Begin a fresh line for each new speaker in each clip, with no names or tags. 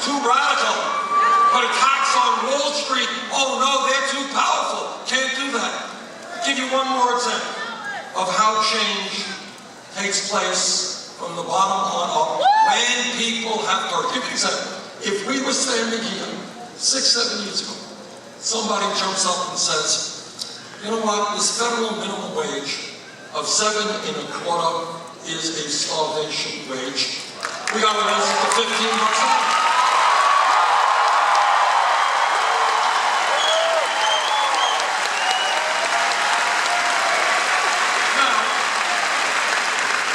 too radical. But attacks on Wall Street, oh no, they're too powerful. Can't do that. I'll give you one more example of how change takes place from the bottom on up when people have courage. Give you an example. If we were standing here 6, 7 years ago, somebody jumps up and says, you know what, this federal minimum wage of 7.25 is a starvation wage. We got to raise it to $15 an hour.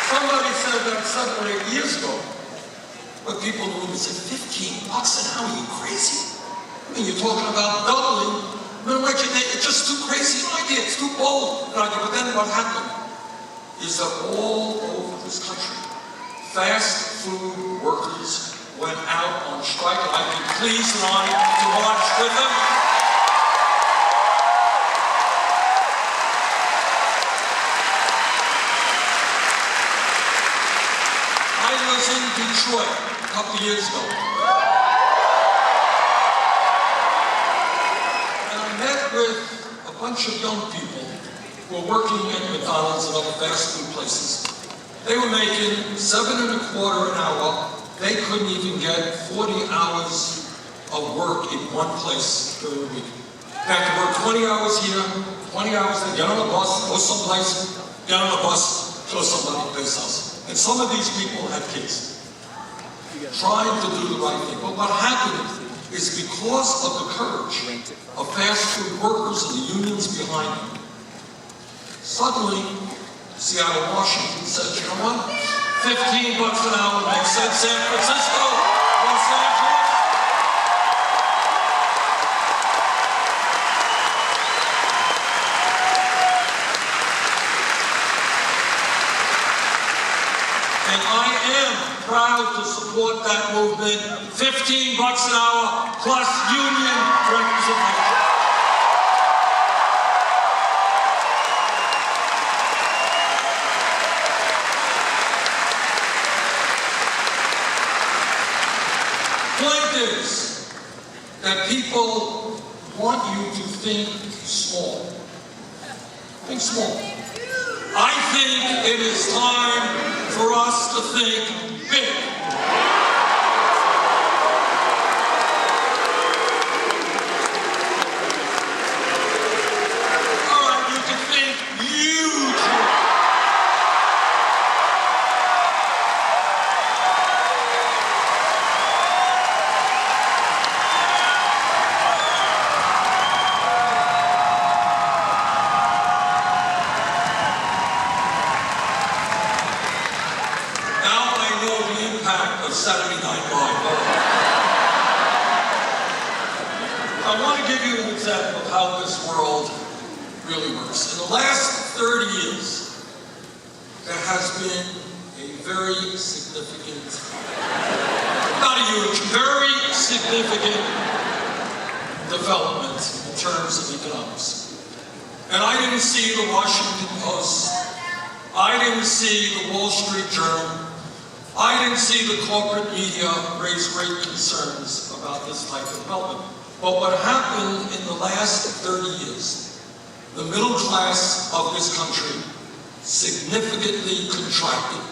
Somebody said that 7 or 8 years ago, but people knew it said $15 an hour. Are you crazy? I mean, you're talking about doubling minimum wage. It's just too crazy an idea. It's too bold an idea. But then what happened is that all over this country, fast food workers went out on strike. And I'd be pleased and honored to march with them. I was in Detroit a couple of years ago. And I met with a bunch of young people who were working at McDonald's and other fast food places. They were making $7.25 an hour. They couldn't even get 40 hours of work in one place during the week. They had to work 20 hours here, 20 hours there, get on a bus, go someplace, get on a bus, go someplace else. And some of these people had kids, trying to do the right thing. But what happened is because of the courage of fast food workers and the unions behind them, suddenly Seattle, Washington said, you know what? $15 an hour makes sense. San Francisco, Los Angeles. And I am proud to support that movement. $15 an hour plus union representation. Point is that people want you to think small. Think small. I think it is time for us to think big. All right, you can think huge. Saturday Night Live. I want to give you an example of how this world really works. In the last 30 years, there has been a very significant, not a huge, very significant development in terms of economics. And I didn't see the Washington Post. I didn't see the Wall Street Journal. I didn't see the corporate media raise great concerns about this type of development. But what happened in the last 30 years, the middle class of this country significantly contracted.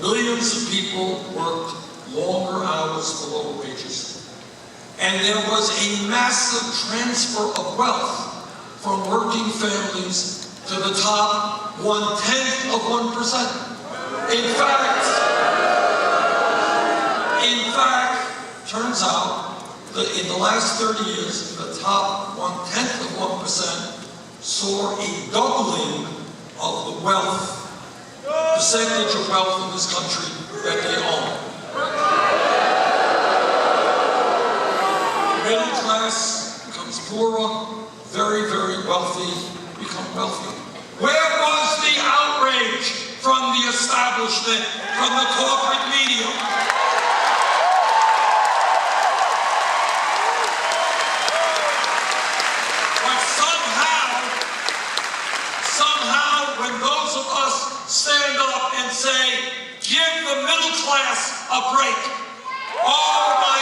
Millions of people worked longer hours for lower wages. And there was a massive transfer of wealth from working families to the top 1/10 of 1%. In fact, turns out that in the last 30 years, the top 1/10 of 1% saw a doubling of the wealth, percentage of wealth in this country that they own. Middle class becomes poorer, very, very wealthy become wealthier. Where was the outrage from the establishment, from the corporate media? But somehow, when those of us stand up and say, give the middle class a break, oh my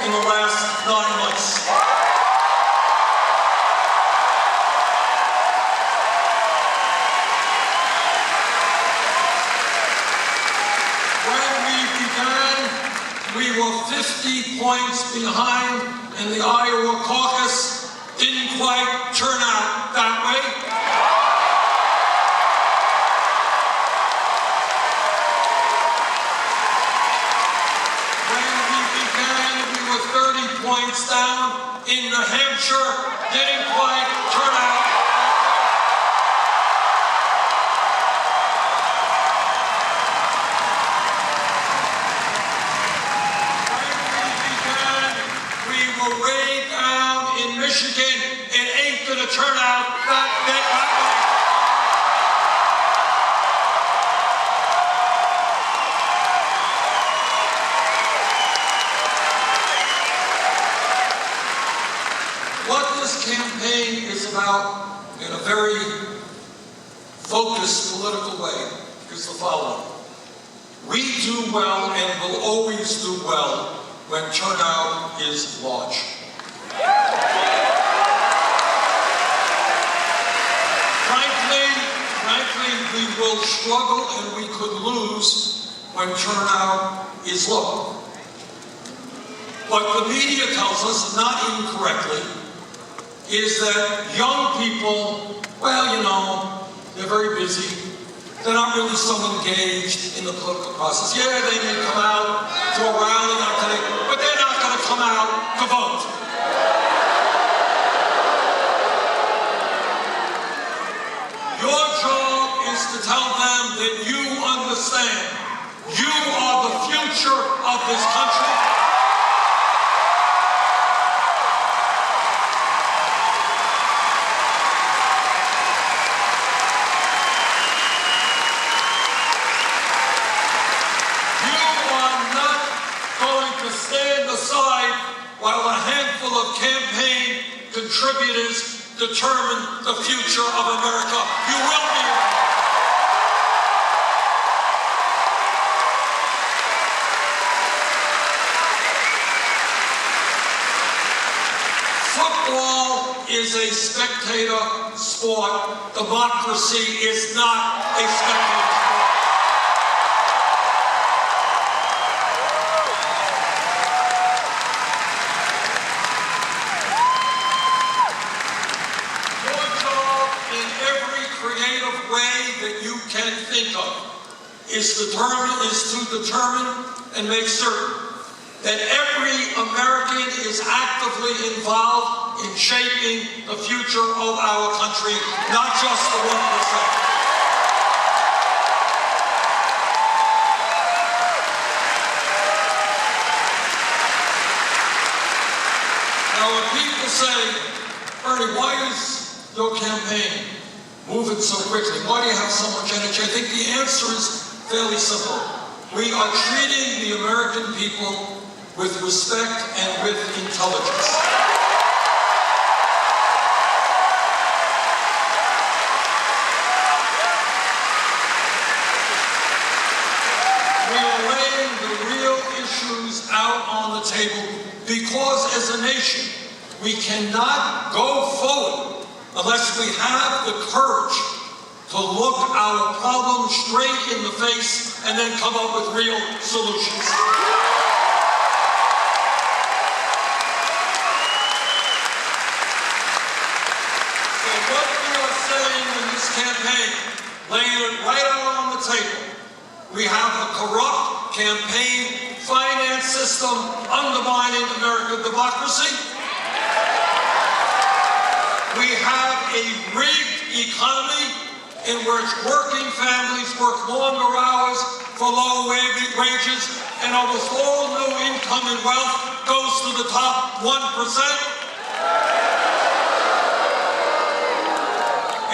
in the last 9 months. When we began, we were 50 points behind, and the Iowa caucus didn't quite turn out that way. When we began, we were 30 points down. In New Hampshire, didn't quite turn out. Way down in Michigan, it ain't gonna turn out that way. What this campaign is about, in a very focused political way, is the following. We do well and will always do well when turnout is large. Frankly, we will struggle and we could lose when turnout is low. What the media tells us, not incorrectly, is that young people, well, you know, they're very busy. They're not really so engaged in the political process. Yeah, they may come out to a rally, but they're not going to come out to vote. Your job is to tell them that you understand you are the future of this country. Stand aside while a handful of campaign contributors determine the future of America. You will be. Football is a spectator sport. Democracy is not a spectator sport. That you can think of is to determine and make certain that every American is actively involved in shaping the future of our country, not just the 1%. Now, when people say, Bernie, why is your campaign moving so quickly? Why do you have so much energy? I think the answer is fairly simple. We are treating the American people with respect and with intelligence. We are laying the real issues out on the table because as a nation, we cannot go forward unless we have the courage to look our problems straight in the face and then come up with real solutions. So what we are saying in this campaign, laying it right out on the table, we have a corrupt campaign finance system undermining American democracy. We have a rigged economy in which working families work longer hours for low wages, and almost all new income and wealth goes to the top 1%.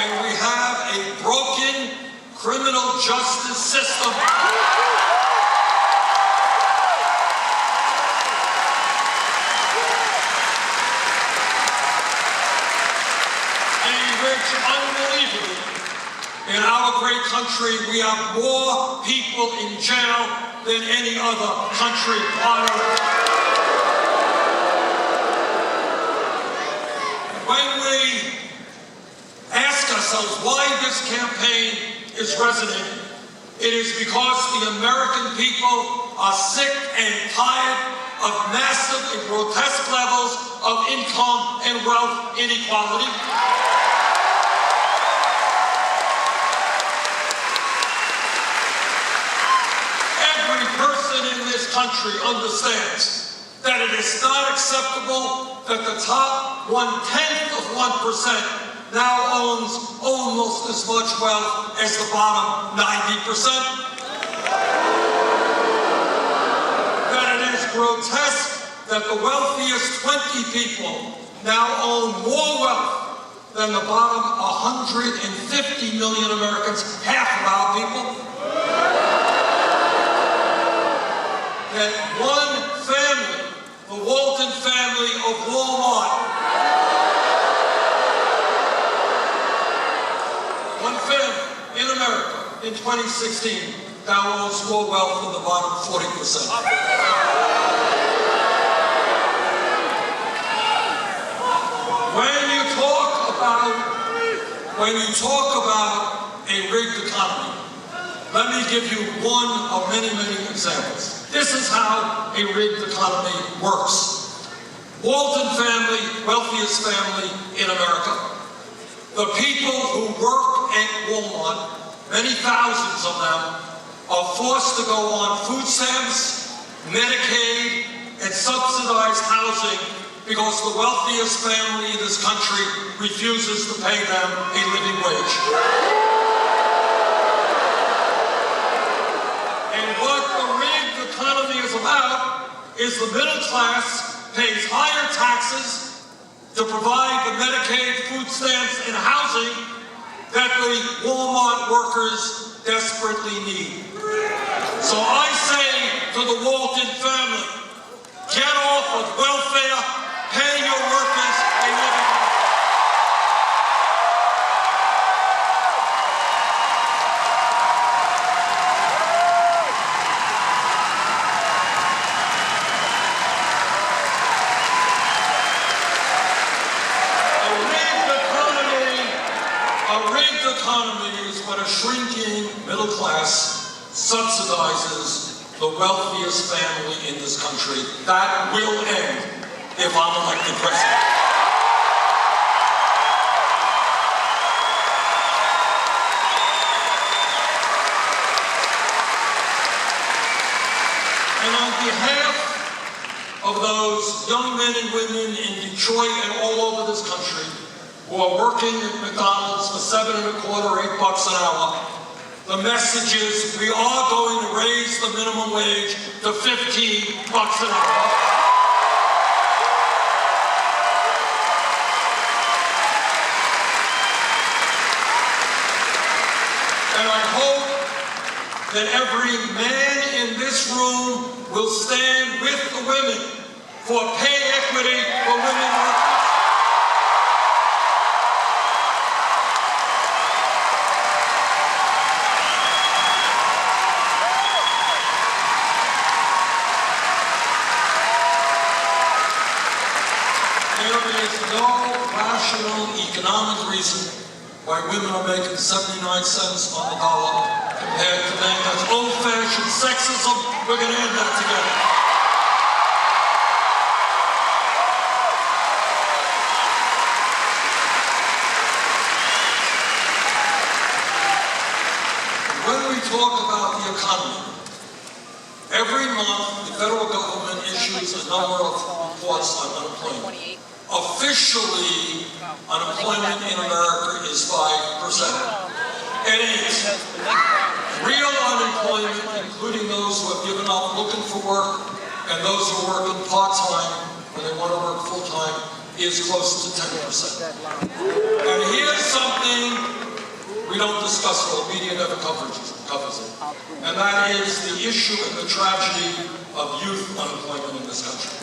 And we have a broken criminal justice system. Unbelievably, in our great country, we have more people in jail than any other country on earth. this campaign is resonating, it is because the American people are sick and tired of massive and grotesque levels of income and wealth inequality. Every person in this country understands that it is not acceptable that the top 1/10 of 1% now owns almost as much wealth as the bottom 90%. That it is grotesque that the wealthiest 20 people now own more wealth than the bottom 150 million Americans, half of our people. That one family, the Walton family of Walmart, one family in America in 2016 now owns more wealth than the bottom 40%. When you talk about a rigged economy, let me give you one of many, many examples. This is how a rigged economy works. Walton family, wealthiest family in America. The people who work at Walmart, many thousands of them, are forced to go on food stamps, Medicaid, and subsidized housing because the wealthiest family in this country refuses to pay them a living wage. And what the rigged economy is about is the middle class pays higher taxes to provide the Medicaid, food stamps, and housing that the Walmart workers desperately need. So I say to the Walton family, get off of welfare, pay your workers a living wage. A rigged economy is when a shrinking middle class subsidizes the wealthiest family in this country. That will end if I'm elected president. And on behalf of those young men and women in Detroit and all over this country who are working at McDonald's for $7.25 or $8 an hour, the message is we are going to raise the minimum wage to $15 an hour. And I hope that every man in this room will stand with the women for pay equity for women workers. There is no rational economic reason why women are making 79 cents on the dollar compared to men. That's old-fashioned sexism. We're going to end that together. When we talk about the economy, every month the federal government issues a number of reports on unemployment. Officially, unemployment in America is 5%. It ain't. Real unemployment, including those who have given up looking for work and those who are working part-time when they want to work full-time, is close to 10%. And here's something we don't discuss, well, media never covers it. And that is the issue and the tragedy of youth unemployment in this country.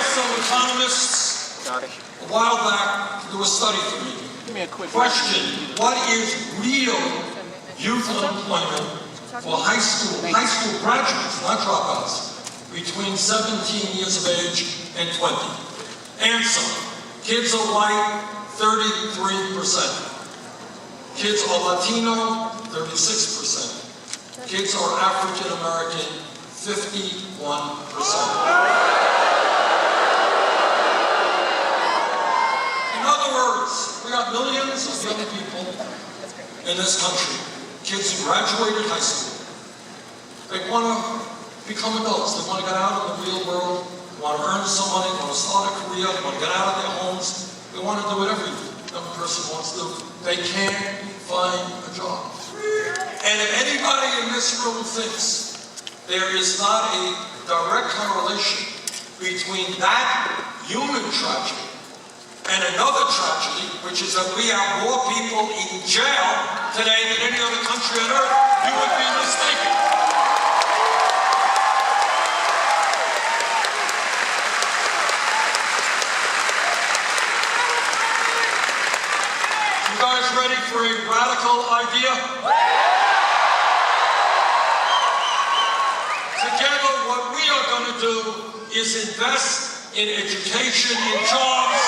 Some economists a while back to do a study for me. Question, what is real youth unemployment for high school graduates, not dropouts, between 17 years of age Answer, kids are white, 33%. Kids are Latino, 36%. Kids are African American, 51%. In other words, we got millions of young people in this country, kids who graduated high school. They want to become adults. They want to get out in the real world. They want to earn some money. They want to start a career. They want to get out of their homes. They want to do what every young person wants to do. They can't find a job. And if anybody in this room thinks there is not a direct correlation between that human tragedy and another tragedy, which is that we have more people in jail today than any other country on earth, you would be mistaken. You guys ready for a radical idea? Together, what we are going to do is invest in education, in jobs,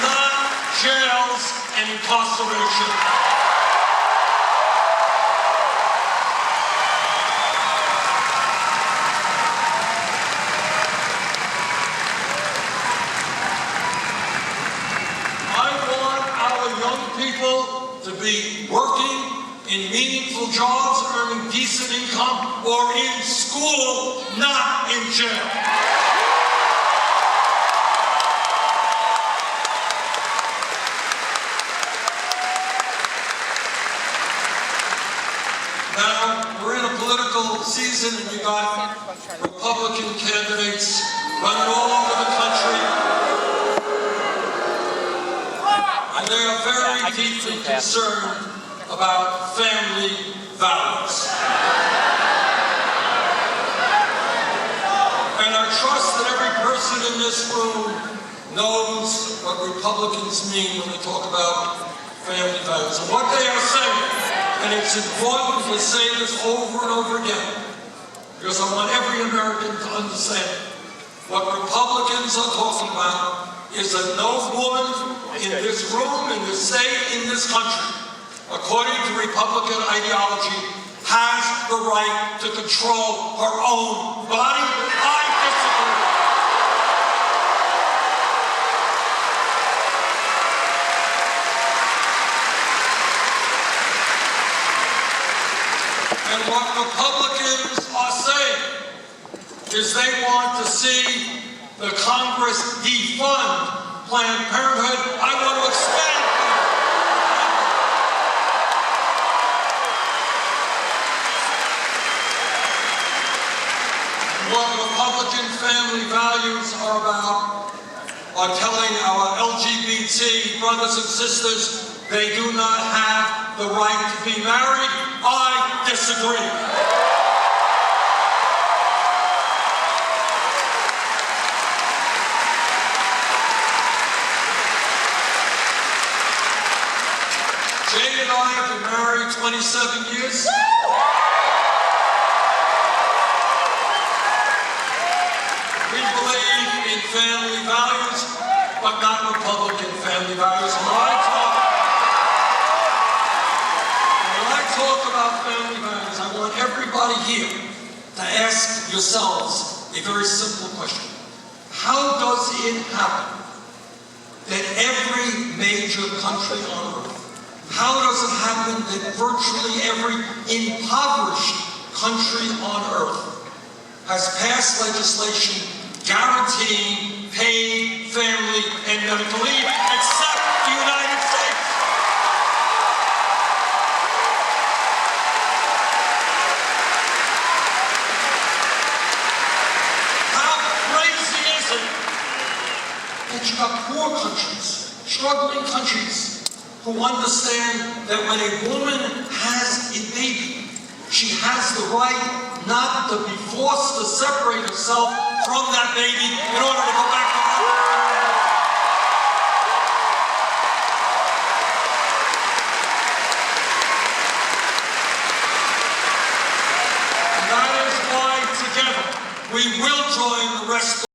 not jails and incarceration. To be working in meaningful jobs, earning decent income, or in school, not in jail. Now, we're in a political season and you got Republican candidates running all over the country. And they are very deeply concerned about family values. And I trust that every person in this room knows what Republicans mean when they talk about family values. And what they are saying, and it's important to say this over and over again, because I want every American to understand, what Republicans are talking about is that no woman in this room, in this state, in this country, according to Republican ideology, has the right to control her own body. I disagree. And what Republicans are saying is they want to see the Congress defund Planned Parenthood. I want to expand what Republican family values are about are telling our LGBT brothers and sisters they do not have the right to be married. I disagree. Jay and I have been married 27 years. We believe in family values, but not Republican family values. When I talk about family values, I want everybody here to ask yourselves a very simple question. How does it happen that every major country on earth, how does it happen that virtually every impoverished country on earth has passed legislation guaranteeing paid family and medical leave, except the United States? How crazy is it that you got poor countries, struggling countries, who understand that when a woman has a baby, she has the right not to be forced to separate herself from that baby in order to go back to work. we will join the rest